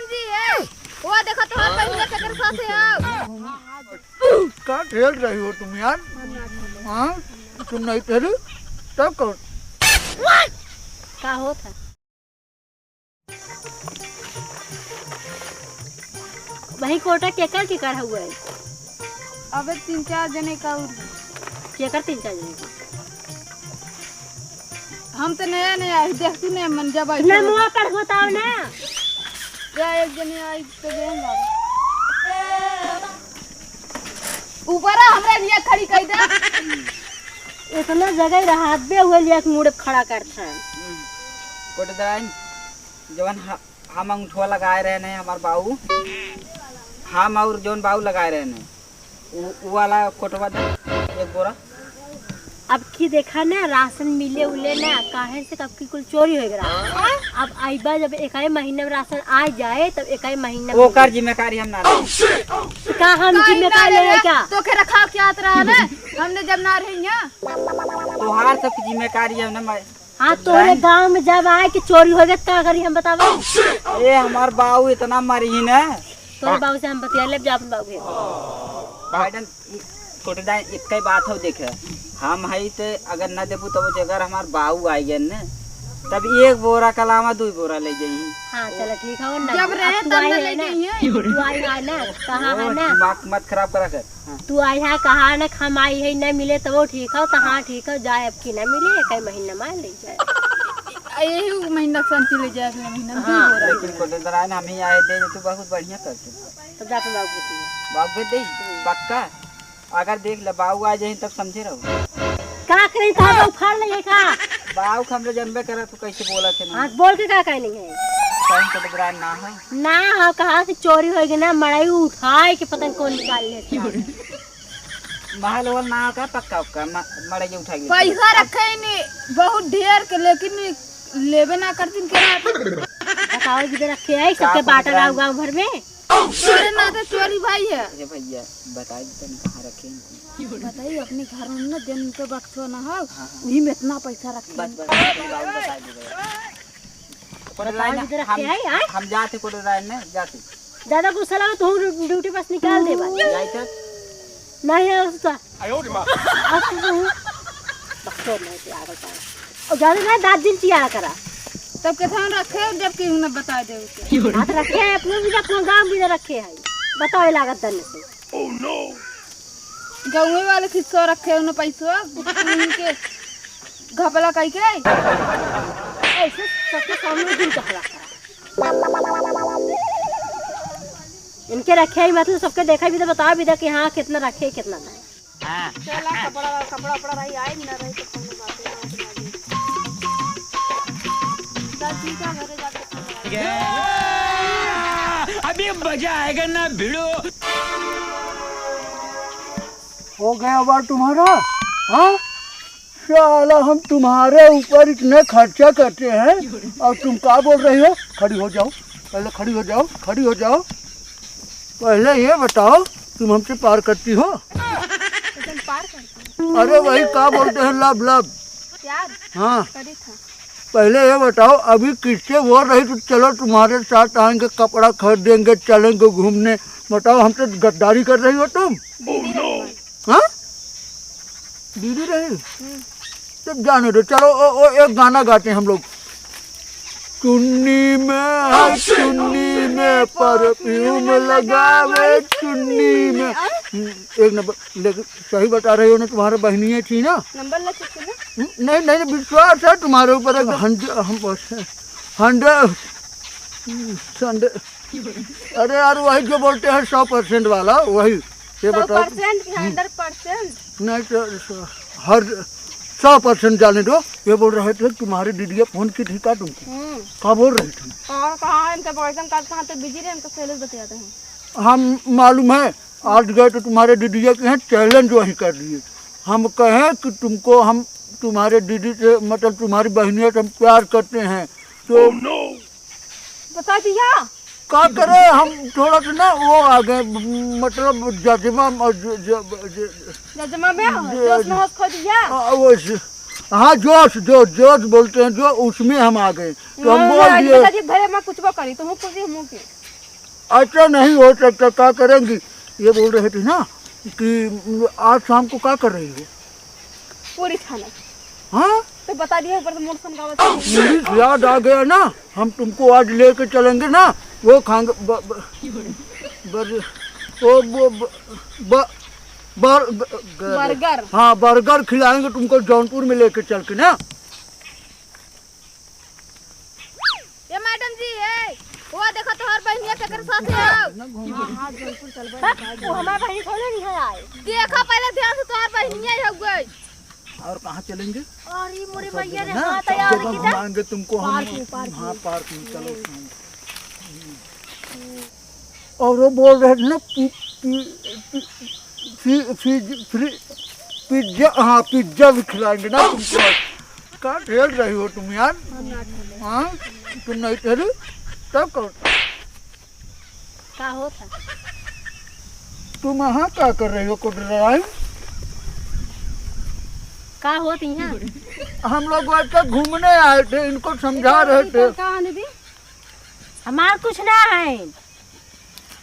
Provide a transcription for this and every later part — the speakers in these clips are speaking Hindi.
बहन जी है वो देखो तुम्हारे बहन के साथ है क्या खेल रही हो तुम यार? हाँ तुम नहीं खेली तब कौन का होता वही कोटा केकर हुआ है। अब 3-4 जने का केकर 3-4 जने का हम तो नया नया देखती नहीं मन जब आई ना मुआ पर बताओ ना या एक जने आई तो देंगा ऊपर हमरा लिए खड़ी कर दे इतना जगह रहा बे हुए लिए मुड़े खड़ा करता है कोटदान जवन हम अंगूठा लगाए रहे ने हमार बाऊ हम और जोन बाऊ लगाए रहे ने वो वाला कोटवा दे एक बोरा। अब की देखा ना राशन मिले उले ना काहे से कब की कुल चोरी हो गया। अब आईबा जब एकाई महीने में राशन आ जाए तब एकाई महीने वो कर जिम्मेदारी हम ना रहे का हम जिम्मेदार ले क्या तो के रखा क्या रहा है हमने जब ना रही तोहार सब की जिम्मेदारी है ना। हाँ तोरे गांव में जब आए कि चोरी हो गया क्या करी हम बतावा। ए हमार बाऊ इतना मरी ही ना तोरे बाबू से हम बतिया ले जाप बाबू मैडम कोटदान एक ही बात हो देखे हम है तो अगर न देबू तो अगर हमार बाऊ आई गए न तब एक बोरा के अलावा 2 बोरा ले जाई। हाँ चलो ठीक है ना जब रहे तब न ले जाइए तू आई है ना कहाँ है ना दिमाग मत खराब करा कर। तू आई है कहा ना हम आई है न मिले तो वो ठीक है तो हाँ ठीक है जाए अब की न मिले कई महीना में ले जाए यही महीना शांति ले जाए अगले महीना हाँ। लेकिन कोटदान हम ही आए दे तो बहुत बढ़िया करते तो जाके बाबू बाऊ दे पक्का अगर देख ले बाऊ आ जाए तब समझे रहो का कहीं कहा उखाड़ ले का बाऊ हमरे जन्मे करा तो कैसे बोला थे हाँ बोल के का कहनी है कहीं कोटदान ना है ना हाँ कहाँ से चोरी हो गई ना मड़ाई उठाए के पता नहीं कौन निकाल ले महल वाल ना का पक्का उक्का मड़े उठा गई पैसा रखे नहीं बहुत ढेर के लेकिन लेबे ना करती के बताओ जिधर रखे है सबके बांटा रहा गाँव भर में चोरी ना तो चोरी भाई है। अरे भैया बताइए तन कहाँ रखे बताइए अपने घर में ना जन के बक्सो ना हो वही में इतना पैसा रखे बस बाऊ बता दे हम जाते कोटदान ने जाते दादा गुस्सा लगा तो ड्यूटी बस निकाल दे जाए तक नहीं है उसका बक्सो नहीं आगे और ज्यादा ना 10 दिन चिया करा तब के थान रखे जब कि उन्हें बता दे उसे हाथ रखे हैं अपने भी अपना गांव भी रखे हैं बताओ लागत दने से ओह नो गाँव वाले किसको रखे उन्हें पैसा उनके घपला कई के ऐसे सबके सामने दिन चखला करा इनके रखे ही मतलब सबके देखा भी तो बताओ भी कि हाँ कितना रखे कितना था चला कपड़ा भाई आए ना रहे तो कोनो बात अभी मजा आएगा ना भिड़ो हो गया बार तुम्हारा? हाँ साला हम तुम्हारे ऊपर इतने खर्चा करते हैं और तुम क्या बोल रही हो? खड़ी हो जाओ पहले, खड़ी हो जाओ, खड़ी हो जाओ। पहले ये बताओ तुम हमसे पार करती हो? अरे वही क्या बोलते हैं लब लब यार हाँ करी था। पहले ये बताओ अभी किससे बोल रही तो चलो तुम्हारे साथ आएंगे कपड़ा खरीदेंगे चलेंगे घूमने। बताओ हमसे गद्दारी कर रही हो तुम? हाँ दीदी रही तब जाने दो। चलो एक गाना गाते हैं हम लोग। चुन्नी में परफ्यूम लगावे चुन्नी में। एक नंबर लेकिन सही बता रही हो ना तुम्हारे बहनियाँ थी ना? नंबर लग चुके नहीं नहीं विश्वास है तुम्हारे ऊपर। अरे यार वही जो बोलते हैं 100% वाला वही। ये बताओ 100% नहीं तो हर 100% जाने दो। ये बोल रहे थे तुम्हारी दीदी फोन की थी का तुमको? क्या बोल रहे थे? और कहाँ इनका बॉयफ्रेंड कहाँ तो बिजी रहे, इनका पहले बताते हैं हम मालूम है आज गए तो तुम्हारे दीदी के हैं चैलेंज वही कर दिए। हम कहें कि तुमको हम तुम्हारे दीदी से मतलब तुम्हारी बहनिया से हम प्यार करते हैं तो बता दिया क्या करें हम थोड़ा सा ना वो आ गए मतलब जजमा जजमा में जोश में होश खो दिया। हाँ जोश बोलते हैं जो उसमें हम आ गए तो हम बोल दिए घरे में कुछ वो करी तुम कुछ हम ऐसा नहीं हो सकता, क्या करेंगी? ये बोल रहे थे ना कि आज शाम को क्या कर रही हो? पूरी खाना हाँ, तो बता दिया ऊपर से मोट समझावत है। मुझे याद आ गया ना, हम तुमको आज लेके चलेंगे ना, वो खाएंगे बर्गर। हाँ, बर्गर खिलाएंगे तुमको जौनपुर में लेके चल के ना। ये मैडम जी है, वो देखो तोहर बहनिया केकर साथ है। वो हमारे बहनी थोड़े नहीं है आए। देखो पहले ध्यान से, तोहर बहनिया ही हो गई। और कहाँ चलेंगे? अरे मोरे भैया ने ना, हाथ सब यार जगह किधर? घुमाएंगे तुमको हम। पार्क हाँ, पार्क में चलो। और वो बोल रहे थे ना पिज्जा, हाँ पिज्जा भी खिलाएंगे ना तुमको। क्या ठेल रही हो तुम यार? हाँ, तुम नहीं ठहरी तब करो। का होता? तुम यहाँ क्या कर रही हो कोटराई? का होती हैं? हम लोग वैसे घूमने आए थे, इनको समझा रहे थे। कहाँ दीदी? हमार कुछ ना है।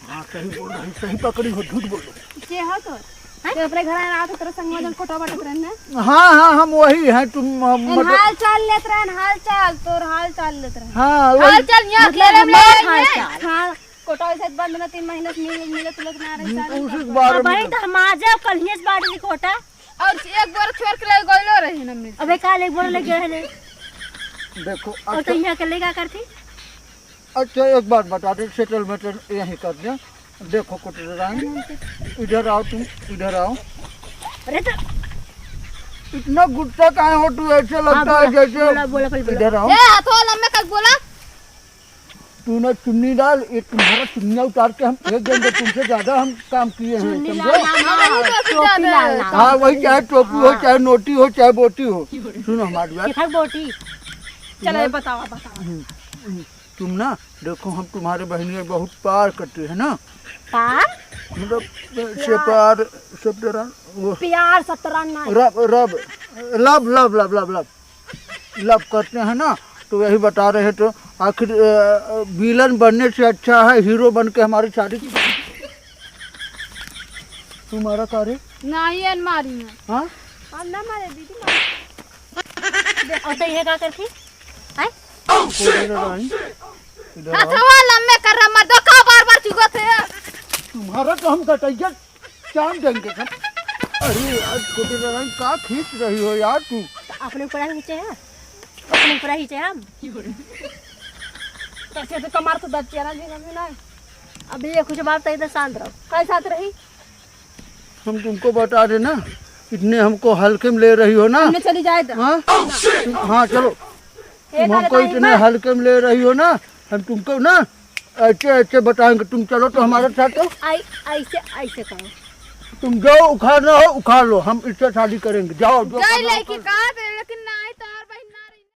हाँ, सही बोल रही, सही पकड़ी हो, झूठ बोलो। के हो तो? ते अपने घर आए रात तेरे संग में जन फोटो बाटत रहने। हाँ हाँ, हम वही हैं। तुम हाल चाल लेत रहन, हाल चाल तोर हाल चाल लेत रहन। हाँ हाल वही। चाल यहाँ मतलब खेले में हमार हाल हाल चाल। चाल। हाँ, कोटा ऐसे बंद ना 3 महीने से मिले तू लोग ना रही उसी के बारे अब में भाई तो हम आ जाओ कल ही इस बार की कोटा। और एक बार छोड़ के ले गइलो रही हमने। अबे काल एक बार लगे है देखो। और तो यहाँ के लेगा करती। अच्छा, एक बात बता दे, सेटलमेंट यहीं कर दे। देखो कोटराई, इधर आओ, तुम इधर आओ। अरे तो इतना गुस्सा काहे हो तू? ऐसे लगता है जैसे। बोला पहले इधर आओ। ए हाथों लम्बे कब बोला? तूने चुन्नी डाल, एक तुम्हारा चुन्नी उतार के हम फेंक देंगे। तुमसे ज्यादा हम काम किए हैं, चुन्नी समझे? लाल नाम है, टोपी लाल नाम। हाँ, वही चाहे टोपी हो, चाहे नोटी हो, चाहे बोटी हो। सुनो हमारी बात। किधर बोटी? चलो ये बताओ बताओ। तुम ना देखो, हम तुम्हारे बहनियाँ बहुत प्यार करते हैं ना, पार मतलब से प्यार सब तरह वो प्यार सतराना रब रब लब लब लब लब लब लब करते हैं ना। तो यही बता रहे तो आखिर विलन बनने से अच्छा है हीरो बन के हमारी शादी की। तुम्हारा कार्य नहीं अलमारी में। हाँ, हम ना मारे दीदी मारे। और तो ये क्या करती है? इधर आओ। हाथों लम्बे कर रहा मत देखो बार चुगो थे। तुम्हारा तो हम कटैया चांद देंगे सब। अरे आज कोटेराई का खींच रही हो यार तू? अपने ऊपर खींचे हैं, अपने ऊपर खींचे हम। कैसे तो कमार तो दच्चे ना जी कभी ना। अभी ये कुछ बात तो शांत रहो। कैसा रही? हम तुमको बता दे ना, इतने हमको हल्के में ले रही हो ना। हमने चली जाए तो। हाँ हाँ, चलो। तुम हमको इतने हल्के में ले रही हो ना, हम तुमको ना ऐसे ऐसे बताएंगे। तुम चलो तो हमारे साथ। तो ऐसे ऐसे करो। तुम जो उखाड़ना हो उखाड़ लो, हम इससे शादी करेंगे। जाओ जो जाए करना हो लड़की का